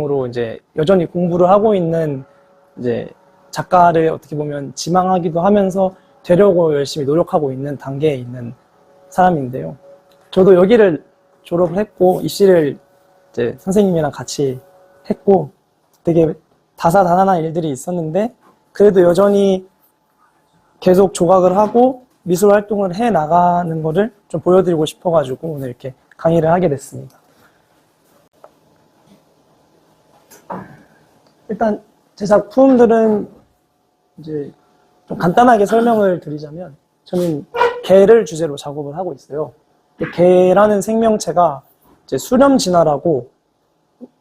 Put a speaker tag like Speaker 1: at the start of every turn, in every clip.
Speaker 1: 으로 이제 여전히 공부를 하고 있는 이제 작가를 어떻게 보면 지망하기도 하면서 되려고 열심히 노력하고 있는 단계에 있는 사람인데요. 저도 여기를 졸업을 했고 입시를 이제 선생님이랑 같이 했고 되게 다사다난한 일들이 있었는데 그래도 여전히 계속 조각을 하고 미술 활동을 해 나가는 거를 좀 보여드리고 싶어가지고 오늘 이렇게 강의를 하게 됐습니다. 일단 제 작품들은 이제 좀 간단하게 설명을 드리자면 저는 개를 주제로 작업을 하고 있어요. 개라는 생명체가 이제 수렴 진화라고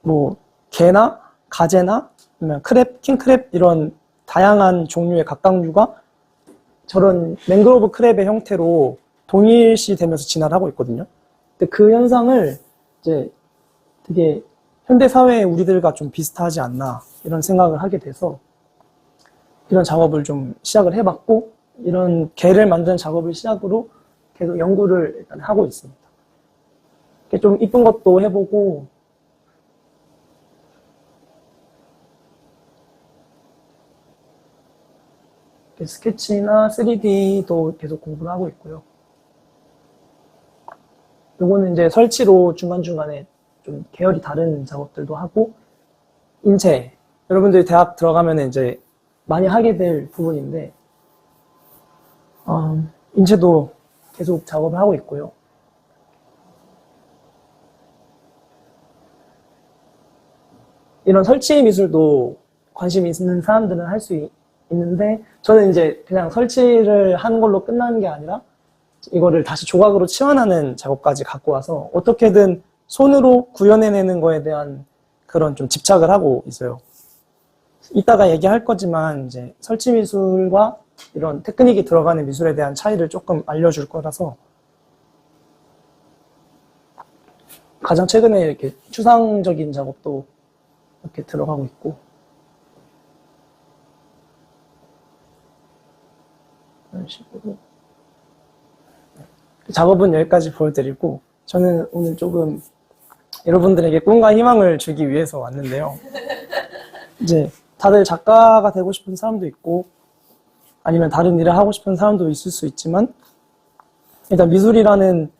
Speaker 1: 뭐 개나 가재나 아니면 크랩, 킹크랩 이런 다양한 종류의 각각류가 저런 맹그로브 크랩의 형태로 동일시 되면서 진화를 하고 있거든요. 근데 그 현상을 이제 되게 현대 사회의 우리들과 좀 비슷하지 않나 이런 생각을 하게 돼서 이런 작업을 좀 시작을 해봤고 이런 개를 만드는 작업을 시작으로 계속 연구를 일단 하고 있습니다. 이렇게 좀 이쁜 것도 해보고 스케치나 3D도 계속 공부를 하고 있고요. 요거는 이제 설치로 중간중간에 좀 계열이 다른 작업들도 하고 인체 여러분들이 대학 들어가면 이제 많이 하게 될 부분인데 인체도 계속 작업을 하고 있고요. 이런 설치 미술도 관심 있는 사람들은 할 수 있는데 저는 이제 그냥 설치를 하는 걸로 끝나는 게 아니라 이거를 다시 조각으로 치환하는 작업까지 갖고 와서 어떻게든 손으로 구현해내는 거에 대한 그런 좀 집착을 하고 있어요. 이따가 얘기할 거지만 이제 설치 미술과 이런 테크닉이 들어가는 미술에 대한 차이를 조금 알려줄 거라서 가장 최근에 이렇게 추상적인 작업도 이렇게 들어가고 있고 이런 식으로 작업은 여기까지 보여드리고 저는 오늘 조금 여러분들에게 꿈과 희망을 주기 위해서 왔는데요. 이제 다들 작가가 되고 싶은 사람도 있고 아니면 다른 일을 하고 싶은 사람도 있을 수 있지만 일단 미술이라는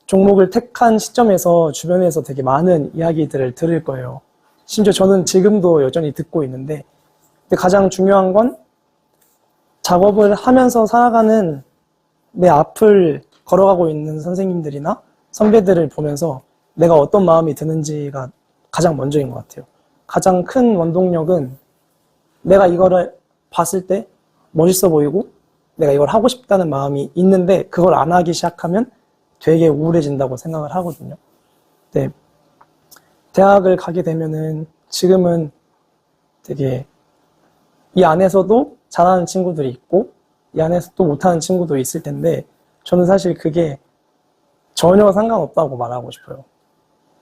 Speaker 1: 종목을 택한 시점에서 주변에서 되게 많은 이야기들을 들을 거예요. 심지어 저는 지금도 여전히 듣고 있는데 근데 가장 중요한 건 작업을 하면서 살아가는 내 앞을 걸어가고 있는 선생님들이나 선배들을 보면서 내가 어떤 마음이 드는지가 가장 먼저인 것 같아요. 가장 큰 원동력은 내가 이거를 봤을 때 멋있어 보이고 내가 이걸 하고 싶다는 마음이 있는데 그걸 안 하기 시작하면 되게 우울해진다고 생각을 하거든요. 네. 대학을 가게 되면은 지금은 되게 이 안에서도 잘하는 친구들이 있고 이 안에서 또 못하는 친구도 있을 텐데 저는 사실 그게 전혀 상관없다고 말하고 싶어요.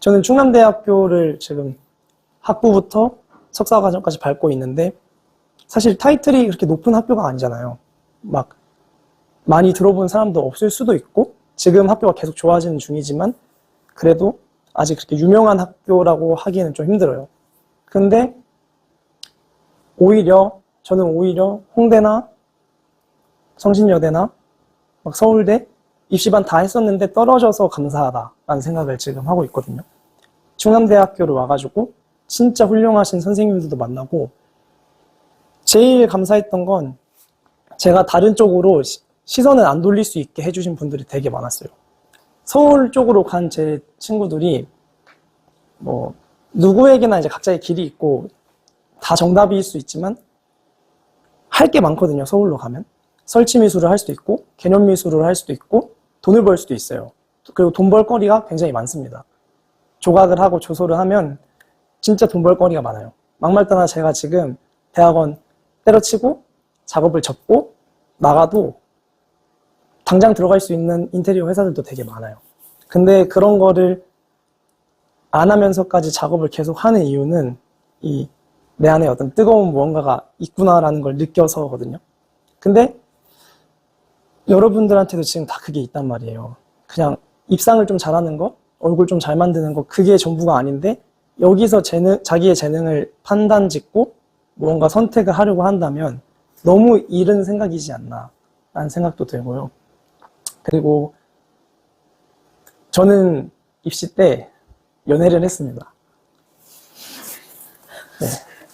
Speaker 1: 저는 충남대학교를 지금 학부부터 석사과정까지 밟고 있는데 사실 타이틀이 그렇게 높은 학교가 아니잖아요. 막 많이 들어본 사람도 없을 수도 있고 지금 학교가 계속 좋아지는 중이지만 그래도 아직 그렇게 유명한 학교라고 하기에는 좀 힘들어요. 근데 저는 오히려 홍대나 성신여대나 막 서울대 입시반 다 했었는데 떨어져서 감사하다라는 생각을 지금 하고 있거든요. 충남대학교를 와가지고 진짜 훌륭하신 선생님들도 만나고 제일 감사했던 건 제가 다른 쪽으로 시선을 안 돌릴 수 있게 해주신 분들이 되게 많았어요. 서울 쪽으로 간 제 친구들이 뭐 누구에게나 이제 각자의 길이 있고 다 정답일 수 있지만 할 게 많거든요. 서울로 가면 설치 미술을 할 수도 있고 개념 미술을 할 수도 있고 돈을 벌 수도 있어요. 그리고 돈 벌 거리가 굉장히 많습니다. 조각을 하고 조소를 하면 진짜 돈 벌 거리가 많아요. 막말따나 제가 지금 대학원 때려치고 작업을 접고 나가도 당장 들어갈 수 있는 인테리어 회사들도 되게 많아요. 근데 그런 거를 안 하면서까지 작업을 계속 하는 이유는 내 안에 어떤 뜨거운 무언가가 있구나라는 걸 느껴서거든요. 근데 여러분들한테도 지금 다 그게 있단 말이에요. 그냥 입상을 좀 잘하는 거, 얼굴 좀 잘 만드는 거 그게 전부가 아닌데 여기서 자기의 재능을 판단 짓고 무언가 선택을 하려고 한다면 너무 이른 생각이지 않나 라는 생각도 들고요. 그리고 저는 입시 때 연애를 했습니다. 네,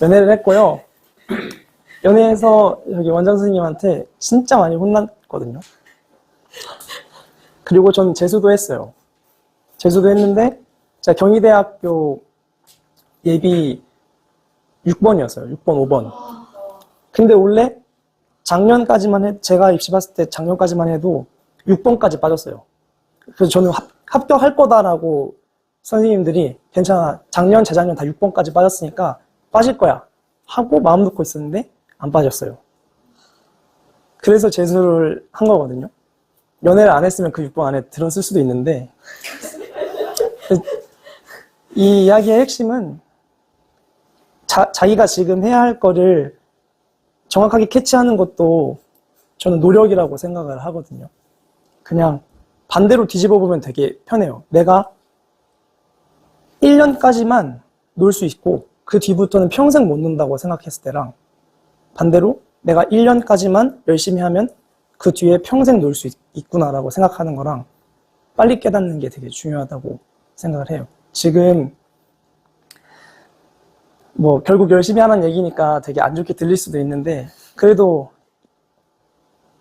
Speaker 1: 연애를 했고요. 연애해서 여기 원장 선생님한테 진짜 많이 혼났거든요. 그리고 전 재수도 했어요. 재수도 했는데 제가 경희대학교 예비 6번이었어요. 6번, 5번. 근데 원래 작년까지만 제가 입시 봤을 때 작년까지만 해도 6번까지 빠졌어요. 그래서 저는 합격할 거다라고 선생님들이 괜찮아. 작년, 재작년 다 6번까지 빠졌으니까 빠질 거야. 하고 마음 놓고 있었는데 안 빠졌어요. 그래서 재수를 한 거거든요. 연애를 안 했으면 그 6번 안에 들었을 수도 있는데 이 이야기의 핵심은 자기가 지금 해야 할 거를 정확하게 캐치하는 것도 저는 노력이라고 생각을 하거든요. 그냥 반대로 뒤집어 보면 되게 편해요. 내가 1년까지만 놀 수 있고 그 뒤부터는 평생 못 논다고 생각했을 때랑 반대로 내가 1년까지만 열심히 하면 그 뒤에 평생 놀 수 있구나라고 생각하는 거랑 빨리 깨닫는 게 되게 중요하다고 생각을 해요. 지금 뭐 결국 열심히 하는 얘기니까 되게 안 좋게 들릴 수도 있는데 그래도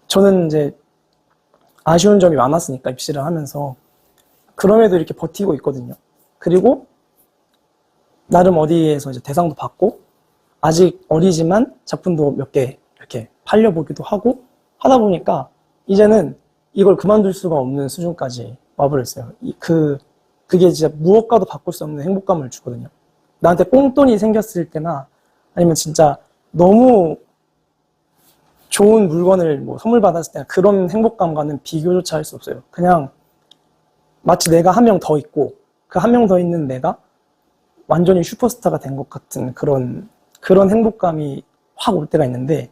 Speaker 1: 저는 이제 아쉬운 점이 많았으니까 입시를 하면서 그럼에도 이렇게 버티고 있거든요. 그리고 나름 어디에서 이제 대상도 받고 아직 어리지만 작품도 몇 개 이렇게 팔려보기도 하고 하다 보니까 이제는 이걸 그만둘 수가 없는 수준까지 와버렸어요. 그게 진짜 무엇과도 바꿀 수 없는 행복감을 주거든요. 나한테 꽁돈이 생겼을 때나 아니면 진짜 너무 좋은 물건을 뭐 선물 받았을 때나 그런 행복감과는 비교조차 할 수 없어요. 그냥 마치 내가 한 명 더 있고 그 한 명 더 있는 내가 완전히 슈퍼스타가 된 것 같은 그런 행복감이 확 올 때가 있는데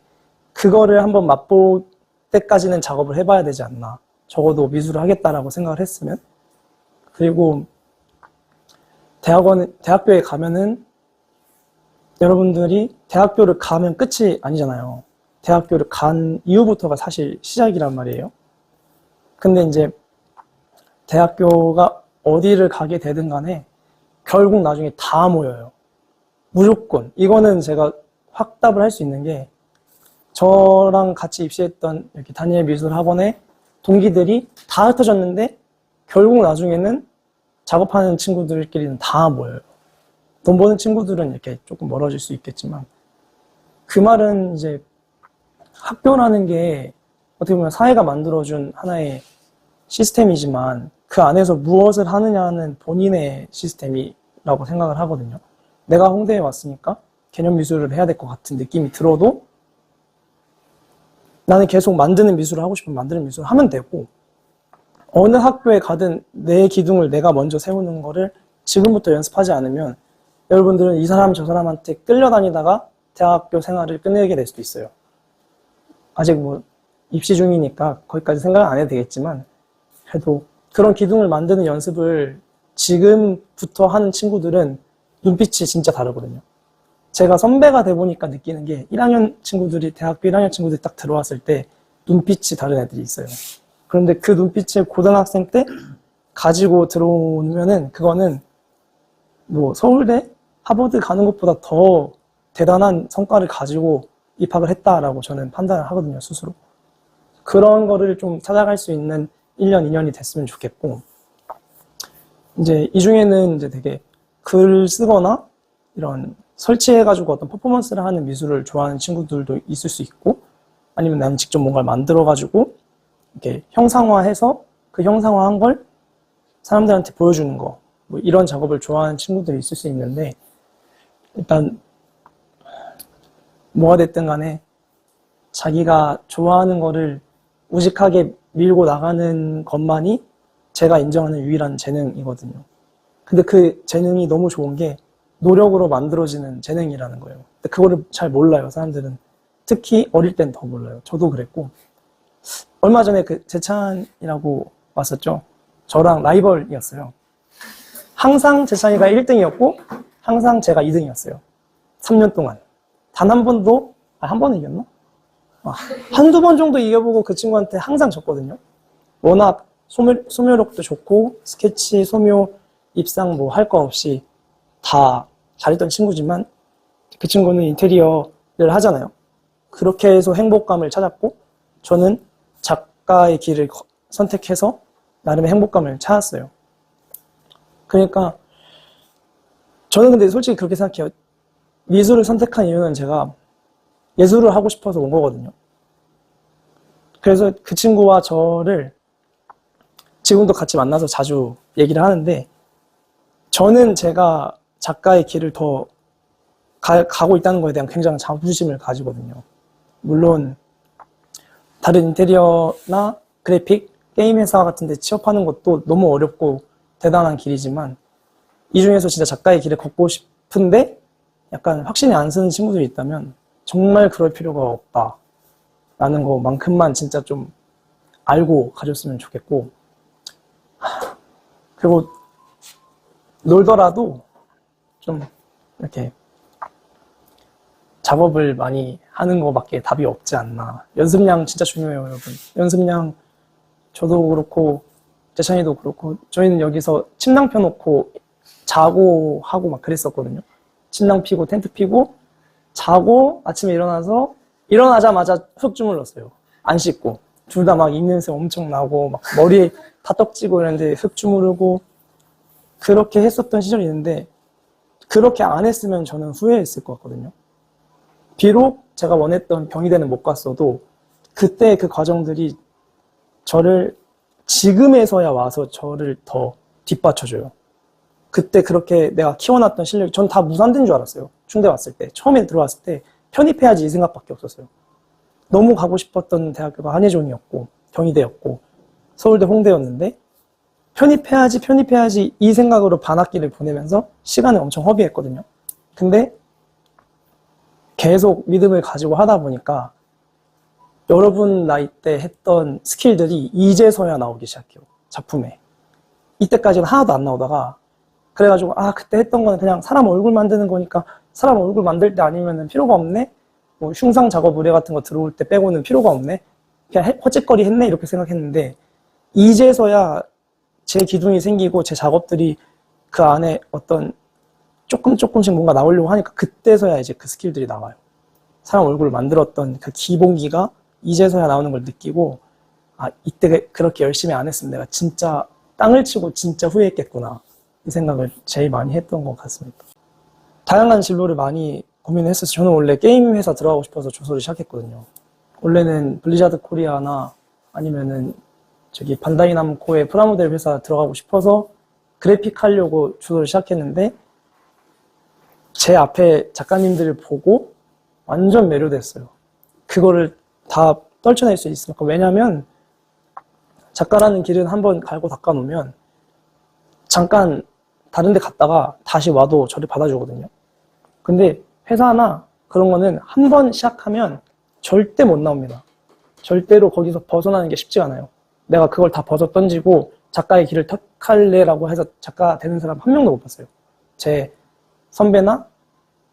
Speaker 1: 그거를 한번 맛볼 때까지는 작업을 해봐야 되지 않나. 적어도 미술을 하겠다라고 생각을 했으면. 그리고 대학교에 가면은 여러분들이 대학교를 가면 끝이 아니잖아요. 대학교를 간 이후부터가 사실 시작이란 말이에요. 근데 이제 대학교가 어디를 가게 되든 간에 결국 나중에 다 모여요. 무조건. 이거는 제가 확답을 할 수 있는 게 저랑 같이 입시했던 이렇게 다니엘 미술학원의 동기들이 다 흩어졌는데 결국 나중에는 작업하는 친구들끼리는 다 모여요. 돈 버는 친구들은 이렇게 조금 멀어질 수 있겠지만 그 말은 이제 학교라는 게 어떻게 보면 사회가 만들어준 하나의 시스템이지만 그 안에서 무엇을 하느냐는 본인의 시스템이라고 생각을 하거든요. 내가 홍대에 왔으니까 개념 미술을 해야 될 것 같은 느낌이 들어도 나는 계속 만드는 미술을 하고 싶으면 만드는 미술을 하면 되고 어느 학교에 가든 내 기둥을 내가 먼저 세우는 거를 지금부터 연습하지 않으면 여러분들은 이 사람 저 사람한테 끌려다니다가 대학교 생활을 끝내게 될 수도 있어요. 아직 뭐 입시 중이니까 거기까지 생각 안 해도 되겠지만 그래도 그런 기둥을 만드는 연습을 지금부터 하는 친구들은 눈빛이 진짜 다르거든요. 제가 선배가 돼 보니까 느끼는 게 1학년 친구들이 대학교 1학년 친구들이 딱 들어왔을 때 눈빛이 다른 애들이 있어요. 그런데 그 눈빛을 고등학생 때 가지고 들어오면은 그거는 뭐 서울대, 하버드 가는 것보다 더 대단한 성과를 가지고 입학을 했다라고 저는 판단을 하거든요, 스스로. 그런 거를 좀 찾아갈 수 있는 1년, 2년이 됐으면 좋겠고, 이제 이 중에는 이제 되게 글 쓰거나 이런 설치해가지고 어떤 퍼포먼스를 하는 미술을 좋아하는 친구들도 있을 수 있고, 아니면 나는 직접 뭔가를 만들어가지고 이렇게 형상화해서 그 형상화한 걸 사람들한테 보여주는 거, 뭐 이런 작업을 좋아하는 친구들이 있을 수 있는데, 일단 뭐가 됐든 간에 자기가 좋아하는 거를 우직하게 밀고 나가는 것만이 제가 인정하는 유일한 재능이거든요. 근데 그 재능이 너무 좋은 게 노력으로 만들어지는 재능이라는 거예요. 근데 그거를 잘 몰라요, 사람들은. 특히 어릴 땐 더 몰라요. 저도 그랬고. 얼마 전에 그 재찬이라고 왔었죠. 저랑 라이벌이었어요. 항상 재찬이가 1등이었고 항상 제가 2등이었어요. 3년 동안. 단 한 번도, 한 번은 이겼나? 한두 번 정도 이겨보고 그 친구한테 항상 졌거든요. 워낙 소묘력도 좋고, 스케치, 소묘, 입상 뭐 할 거 없이 다 잘했던 친구지만, 그 친구는 인테리어를 하잖아요. 그렇게 해서 행복감을 찾았고, 저는 작가의 길을 선택해서 나름의 행복감을 찾았어요. 그러니까, 저는 근데 솔직히 그렇게 생각해요. 미술을 선택한 이유는 제가 예술을 하고 싶어서 온 거거든요. 그래서 그 친구와 저를 지금도 같이 만나서 자주 얘기를 하는데, 저는 제가 작가의 길을 더 가고 있다는 거에 대한 굉장한 자부심을 가지거든요. 물론 다른 인테리어나 그래픽, 게임 회사 같은 데 취업하는 것도 너무 어렵고 대단한 길이지만, 이 중에서 진짜 작가의 길을 걷고 싶은데 약간 확신이 안 서는 친구들이 있다면 정말 그럴 필요가 없다라는 것만큼만 진짜 좀 알고 가졌으면 좋겠고, 그리고 놀더라도 좀 이렇게 작업을 많이 하는 거밖에 답이 없지 않나. 연습량 진짜 중요해요, 여러분. 연습량, 저도 그렇고 재찬이도 그렇고, 저희는 여기서 침낭 펴놓고 자고 하고 막 그랬었거든요. 침낭 피고 텐트 피고 자고 아침에 일어나자마자 흙 주물렀어요. 안 씻고. 둘 다 막 입냄새 엄청 나고 막 머리에 다 떡지고 이랬는데 흙 주무르고 그렇게 했었던 시절이 있는데, 그렇게 안 했으면 저는 후회했을 것 같거든요. 비록 제가 원했던 경희대는 못 갔어도 그때 그 과정들이 저를 지금에서야 와서 저를 더 뒷받쳐줘요. 그때 그렇게 내가 키워놨던 실력이, 전 다 무산된 줄 알았어요. 충대 왔을 때, 처음에 들어왔을 때 편입해야지 이 생각밖에 없었어요. 너무 가고 싶었던 대학교가 한예종이었고 경희대였고 서울대 홍대였는데, 편입해야지 이 생각으로 반학기를 보내면서 시간을 엄청 허비했거든요. 근데 계속 믿음을 가지고 하다 보니까 여러분 나이 때 했던 스킬들이 이제서야 나오기 시작해요, 작품에. 이때까지는 하나도 안 나오다가, 그래가지고 그때 했던 거는 그냥 사람 얼굴 만드는 거니까 사람 얼굴 만들 때 아니면 필요가 없네, 뭐 흉상 작업 의뢰 같은 거 들어올 때 빼고는 필요가 없네, 그냥 헛짓거리 했네 이렇게 생각했는데, 이제서야 제 기둥이 생기고 제 작업들이 그 안에 어떤 조금씩 뭔가 나오려고 하니까 그때서야 이제 그 스킬들이 나와요. 사람 얼굴을 만들었던 그 기본기가 이제서야 나오는 걸 느끼고, 이때 그렇게 열심히 안 했으면 내가 진짜 땅을 치고 진짜 후회했겠구나, 이 생각을 제일 많이 했던 것 같습니다. 다양한 진로를 많이 고민했어요. 저는 원래 게임 회사 들어가고 싶어서 주소를 시작했거든요. 원래는 블리자드 코리아나 아니면은 저기 반다이 남코의 프라모델 회사 들어가고 싶어서 그래픽 하려고 주소를 시작했는데, 제 앞에 작가님들을 보고 완전 매료됐어요. 그거를 다 떨쳐낼 수 있으니까. 왜냐면 작가라는 길은 한번 갈고 닦아놓으면 잠깐 다른 데 갔다가 다시 와도 저를 받아주거든요. 근데 회사나 그런 거는 한 번 시작하면 절대 못 나옵니다. 절대로 거기서 벗어나는 게 쉽지 않아요. 내가 그걸 다 벗어 던지고 작가의 길을 택할래라고 해서 작가 되는 사람 한 명도 못 봤어요. 제 선배나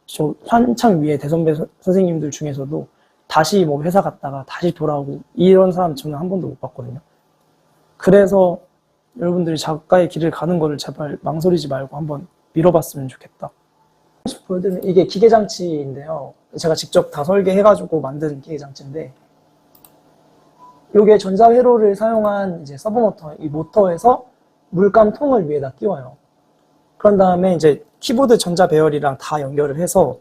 Speaker 1: 저 한참 위에 대선배 선생님들 중에서도 다시 뭐 회사 갔다가 다시 돌아오고 이런 사람 저는 한 번도 못 봤거든요. 그래서 여러분들이 작가의 길을 가는 거를 제발 망설이지 말고 한번 밀어봤으면 좋겠다. 보여드리면 이게 기계장치인데요. 제가 직접 다 설계해가지고 만든 기계장치인데, 이게 전자회로를 사용한 이제 서버모터, 이 모터에서 물감통을 위에다 끼워요. 그런 다음에 이제 키보드 전자 배열이랑 다 연결을 해서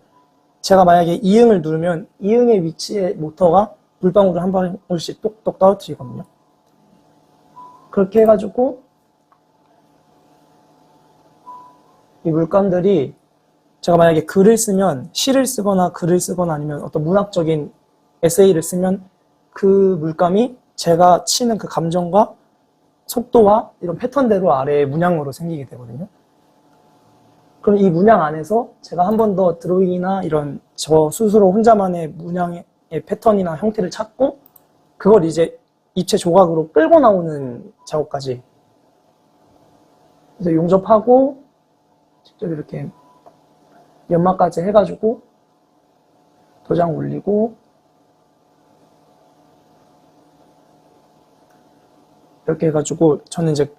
Speaker 1: 제가 만약에 이응을 누르면 이응의 위치에 모터가 물방울을 한 방울씩 똑똑 떨어뜨리거든요. 그렇게 해가지고 이 물감들이, 제가 만약에 글을 쓰면, 시를 쓰거나 글을 쓰거나 아니면 어떤 문학적인 에세이를 쓰면 그 물감이 제가 치는 그 감정과 속도와 이런 패턴대로 아래에 문양으로 생기게 되거든요. 그럼 이 문양 안에서 제가 한 번 더 드로잉이나 이런 저 스스로 혼자만의 문양의 패턴이나 형태를 찾고 그걸 이제 입체 조각으로 끌고 나오는 작업까지. 그래서 용접하고 직접 이렇게 연마까지 해가지고 도장 올리고 이렇게 해가지고 저는 이제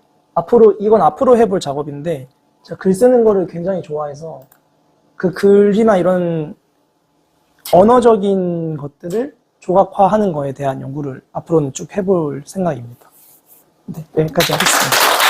Speaker 1: 이건 앞으로 해볼 작업인데 제가 글 쓰는 거를 굉장히 좋아해서 그 글이나 이런 언어적인 것들을 조각화하는 거에 대한 연구를 앞으로는 쭉 해볼 생각입니다. 네, 여기까지 하겠습니다.